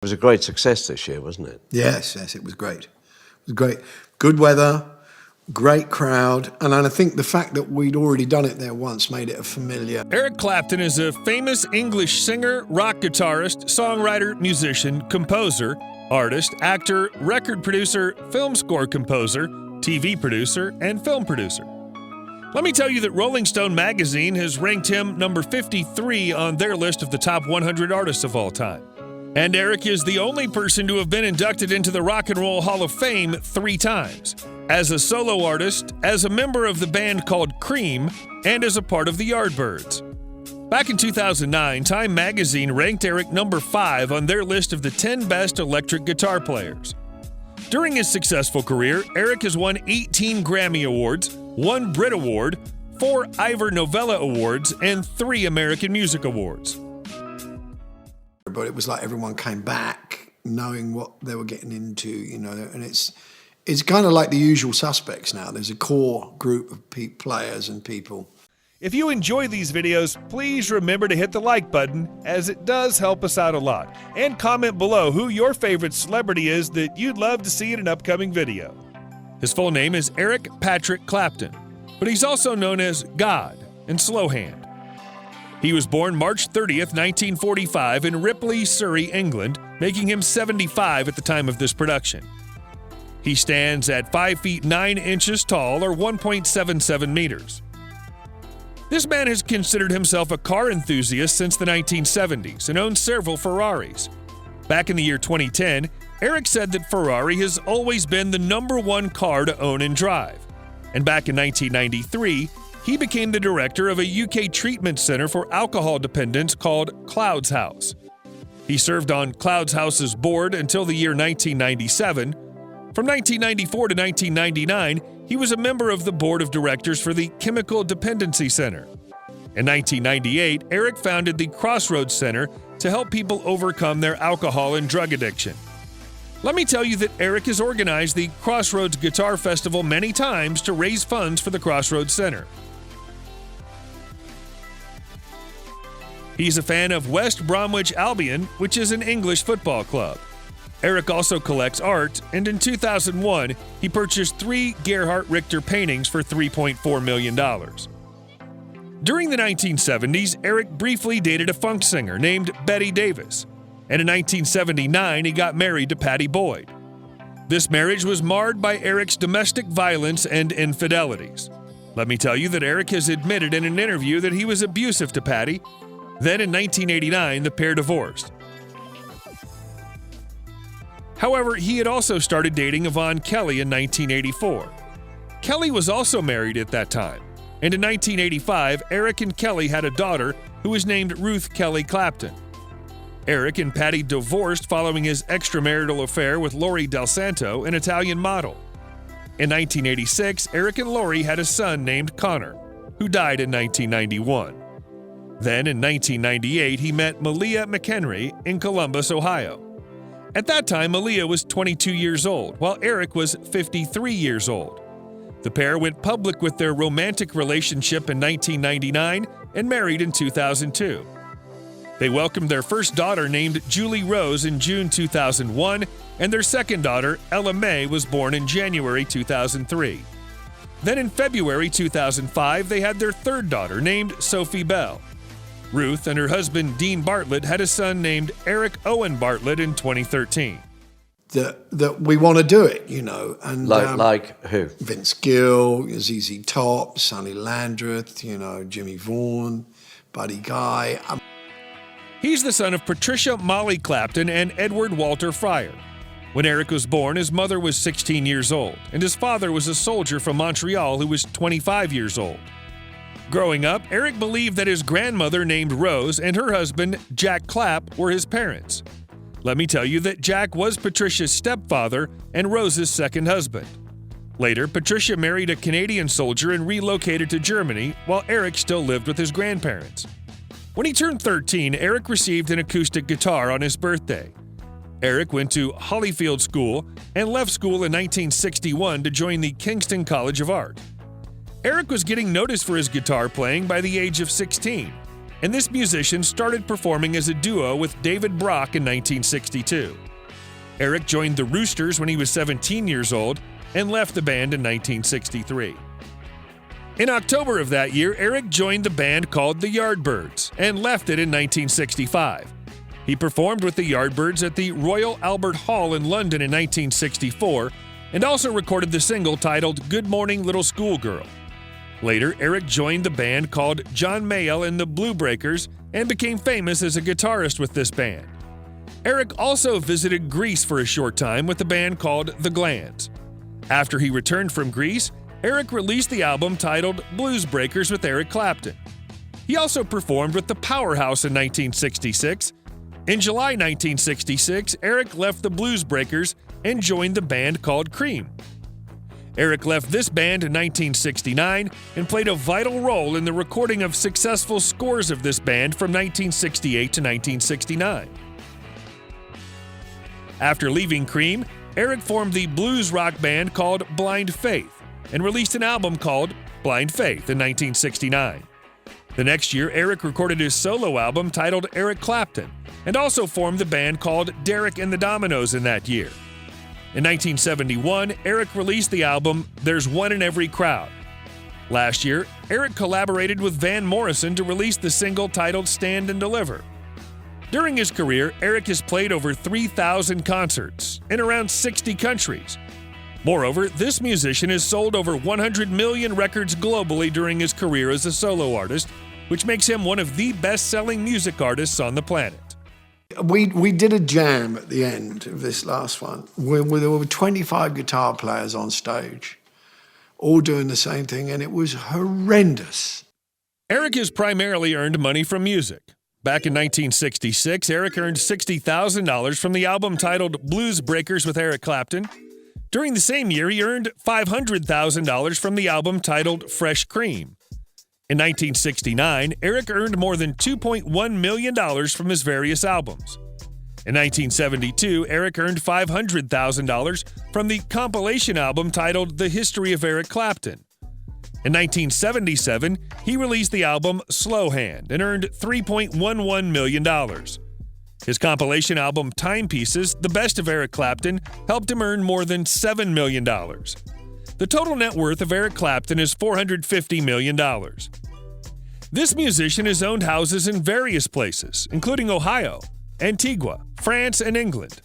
It was a great success this year, wasn't it? Yes, it was great. It was great. Good weather, great crowd, and I think the fact that we'd already done it there once made it a familiar. Eric Clapton is a famous English singer, rock guitarist, songwriter, musician, composer, artist, actor, record producer, film score composer, TV producer, and film producer. Let me tell you that Rolling Stone magazine has ranked him number 53 on their list of the top 100 artists of all time. And Eric is the only person to have been inducted into the Rock and Roll Hall of Fame 3 times, as a solo artist, as a member of the band called Cream, and as a part of the Yardbirds. Back in 2009, Time magazine ranked Eric number 5 on their list of the 10 best electric guitar players. During his successful career, Eric has won 18 Grammy Awards, 1 Brit Award, 4 Ivor Novello Awards, and 3 American Music Awards. But it was like everyone came back knowing what they were getting into, you know, and it's kind of like the usual suspects now. There's a core group of players and people. If you enjoy these videos, please remember to hit the like button, as it does help us out a lot. And comment below who your favorite celebrity is that you'd love to see in an upcoming video. His full name is Eric Patrick Clapton, but he's also known as God and Slowhand. He was born March 30th, 1945 in Ripley, Surrey, England, making him 75 at the time of this production. He stands at 5 feet 9 inches tall, or 1.77 meters. This man has considered himself a car enthusiast since the 1970s and owns several Ferraris. Back in the year 2010, Eric said that Ferrari has always been the #1 car to own and drive. And back in 1993, he became the director of a UK treatment center for alcohol dependents called Cloud's House. He served on Cloud's House's board until the year 1997. From 1994 to 1999, he was a member of the board of directors for the Chemical Dependency Center. In 1998, Eric founded the Crossroads Center to help people overcome their alcohol and drug addiction. Let me tell you that Eric has organized the Crossroads Guitar Festival many times to raise funds for the Crossroads Center. He's a fan of West Bromwich Albion, which is an English football club. Eric also collects art, and in 2001, he purchased 3 Gerhard Richter paintings for $3.4 million. During the 1970s, Eric briefly dated a funk singer named Betty Davis, and in 1979, he got married to Pattie Boyd. This marriage was marred by Eric's domestic violence and infidelities. Let me tell you that Eric has admitted in an interview that he was abusive to Pattie. Then in 1989, the pair divorced. However, he had also started dating Yvonne Kelly in 1984. Kelly was also married at that time, and in 1985, Eric and Kelly had a daughter who was named Ruth Kelly Clapton. Eric and Pattie divorced following his extramarital affair with Lori Del Santo, an Italian model. In 1986, Eric and Lori had a son named Connor, who died in 1991. Then in 1998, he met Malia McHenry in Columbus, Ohio. At that time, Malia was 22 years old, while Eric was 53 years old. The pair went public with their romantic relationship in 1999 and married in 2002. They welcomed their first daughter named Julie Rose in June 2001, and their second daughter, Ella May, was born in January 2003. Then in February 2005, they had their third daughter named Sophie Bell. Ruth and her husband, Dean Bartlett, had a son named Eric Owen Bartlett in 2013. That we want to do it, you know. And like who? Vince Gill, ZZ Top, Sonny Landreth, you know, Jimmy Vaughan, Buddy Guy. He's the son of Patricia Molly Clapton and Edward Walter Fryer. When Eric was born, his mother was 16 years old, and his father was a soldier from Montreal who was 25 years old. Growing up, Eric believed that his grandmother named Rose and her husband, Jack Clapp, were his parents. Let me tell you that Jack was Patricia's stepfather and Rose's second husband. Later, Patricia married a Canadian soldier and relocated to Germany, while Eric still lived with his grandparents. When he turned 13, Eric received an acoustic guitar on his birthday. Eric went to Hollyfield School and left school in 1961 to join the Kingston College of Art. Eric was getting noticed for his guitar playing by the age of 16. and this musician started performing as a duo with David Brock in 1962. Eric joined the Roosters when he was 17 years old and left the band in 1963. In October of that year, Eric joined the band called the Yardbirds and left it in 1965. He performed with the Yardbirds at the Royal Albert Hall in London in 1964 and also recorded the single titled Good Morning Little Schoolgirl. Later, Eric joined the band called John Mayall and the Blue Breakers and became famous as a guitarist with this band. Eric also visited Greece for a short time with a band called The Glands. After he returned from Greece, Eric released the album titled Blues Breakers with Eric Clapton. He also performed with the Powerhouse in 1966. In July 1966, Eric left the Blues Breakers and joined the band called Cream. Eric left this band in 1969 and played a vital role in the recording of successful scores of this band from 1968 to 1969. After leaving Cream, Eric formed the blues rock band called Blind Faith and released an album called Blind Faith in 1969. The next year, Eric recorded his solo album titled Eric Clapton and also formed the band called Derek and the Dominoes in that year. In 1971, Eric released the album There's One in Every Crowd. Last year, Eric collaborated with Van Morrison to release the single titled Stand and Deliver. During his career, Eric has played over 3,000 concerts in around 60 countries. Moreover, this musician has sold over 100 million records globally during his career as a solo artist, which makes him one of the best-selling music artists on the planet. We did a jam at the end of this last one where there were 25 guitar players on stage, all doing the same thing, and it was horrendous. Eric has primarily earned money from music. Back in 1966, Eric earned $60,000 from the album titled Blues Breakers with Eric Clapton. During the same year, he earned $500,000 from the album titled Fresh Cream. In 1969, Eric earned more than $2.1 million from his various albums. In 1972, Eric earned $500,000 from the compilation album titled The History of Eric Clapton. In 1977, he released the album Slow Hand and earned $3.11 million. His compilation album Timepieces, The Best of Eric Clapton, helped him earn more than $7 million. The total net worth of Eric Clapton is $450 million. This musician has owned houses in various places, including Ohio, Antigua, France, and England.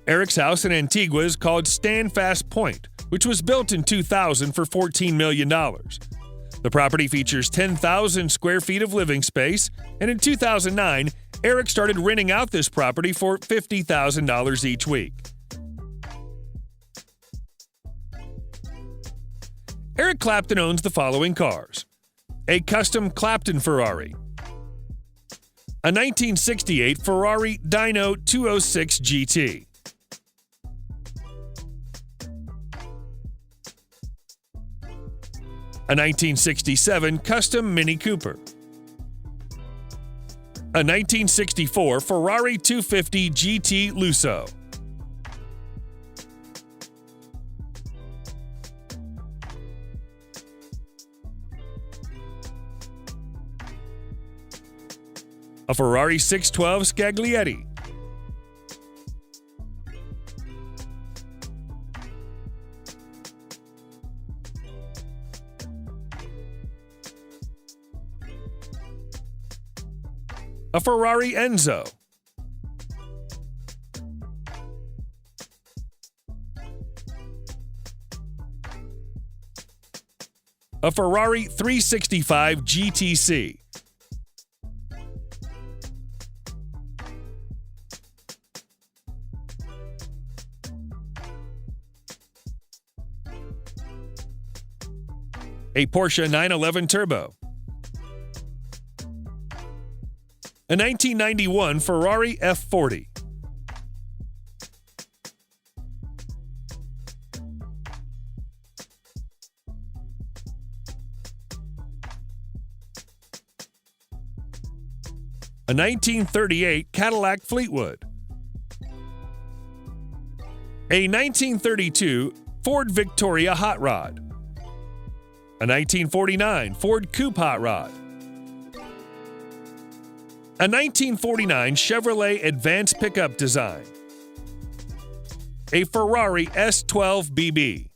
Eric's house in Antigua is called Standfast Point, which was built in 2000 for $14 million. The property features 10,000 square feet of living space, and in 2009, Eric started renting out this property for $50,000 each week. Eric Clapton owns the following cars: a custom Clapton Ferrari, a 1968 Ferrari Dyno 206 GT, a 1967 custom Mini Cooper, a 1964 Ferrari 250 GT Lusso, a Ferrari 612 Scaglietti, a Ferrari Enzo, a Ferrari 365 GTC, a Porsche 911 Turbo, A 1991 Ferrari F40. A 1938 Cadillac Fleetwood. A 1932 Ford Victoria Hot Rod. A 1949 Ford Coupe Hot Rod. A 1949 Chevrolet Advanced Pickup Design. A Ferrari S12 BB.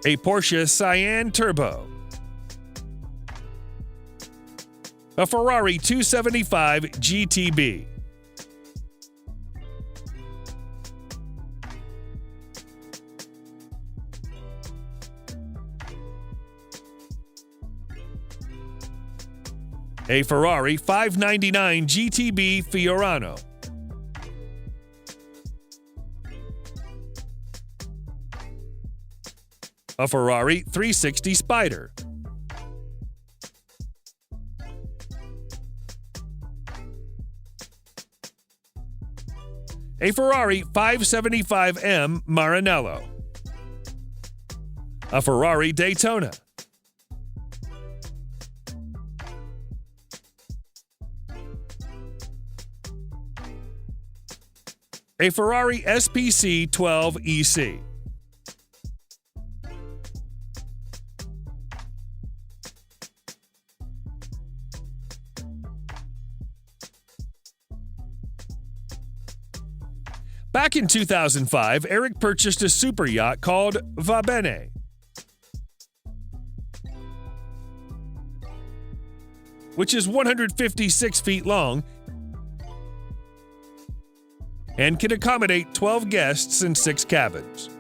A Porsche Cayenne Turbo. A Ferrari 275 GTB. A Ferrari 599 GTB Fiorano. A Ferrari 360 Spider. A Ferrari 575M Maranello. A Ferrari Daytona. A Ferrari SPC 12 EC. Back in 2005, Eric purchased a super yacht called Va Bene. Which is 156 feet long and can accommodate 12 guests in 6 cabins.